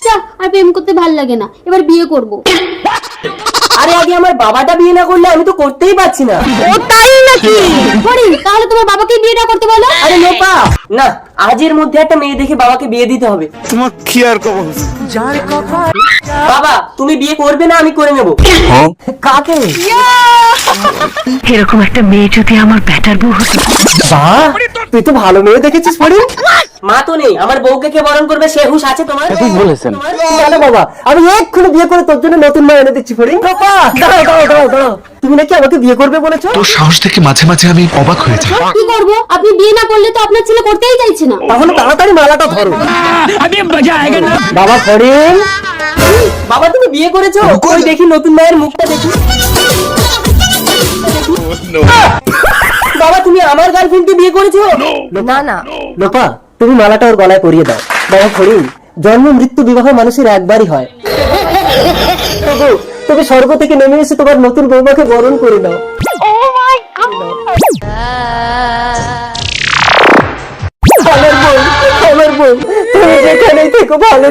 যা, আর প্রেম করতে ভালো লাগে না, এবার বিয়ে করব। আরে আগে আমার বাবাটা বিয়ে না করলে আমি তো করতেই পারছি না। ও তাই নাকি? হরিণ, তাহলে তোমার বাবাকে বিয়েটা করতে বলো। আরে লোপা, না, আজের মধ্যে একটা মেয়ে দেখে বাবাকে বিয়ে দিতে হবে। তোমার কি আর কব? বাবা, তুমি বিয়ে করবে না আমি করে নেব। কাকে? এরকম একটা মেয়ে যদি আমার ব্যাটার বউ হতো। বাহ, তুই তো ভালো মেয়ে দেখেছিস ফরিন। মা তো নেই, আমার বউকে কে বরণ করবে সে হুঁশ আছে তোমার? ঠিক বলেছেন। জানো বাবা, আমি এক্ষুনি বিয়ে করে তোর জন্য নতুন মা এনে দিচ্ছি ফরিন। বাবা, দাঁড়াও দাঁড়াও দাঁড়াও দাঁড়াও, তুমি নাকি আমাকে বিয়ে করবে বলেছো? তোর সাহস দেখে মাঝে মাঝে আমি অবাক হয়ে যাই। কি করব? আপনি বিয়ে না করলে তো আপনার ছেলে করতেই চাইছে না। তাহলে তাড়াতাড়ি মালাটা ধরো। বাবা ফরিন, বাবা তুমি বিয়ে করেছো? ওই দেখি নতুন মায়ের মুখটা দেখি। বাবা তুমি আমার গার্লফ্রেন্ডকে বিয়ে করেছো? না না, লোপা, তুমি মালাটা ওর গলায় পরিয়ে দাও। বাবা ফরিন, জন্ম মৃত্যু বিবাহ মানুষের একবারই হয়। তবু তুমি স্বর্গ থেকে নেমে এসে তোমার নতুন বৌমাকে বরণ করে নাও। আমার বউ, তুমি যেখানেই থেকো ভালো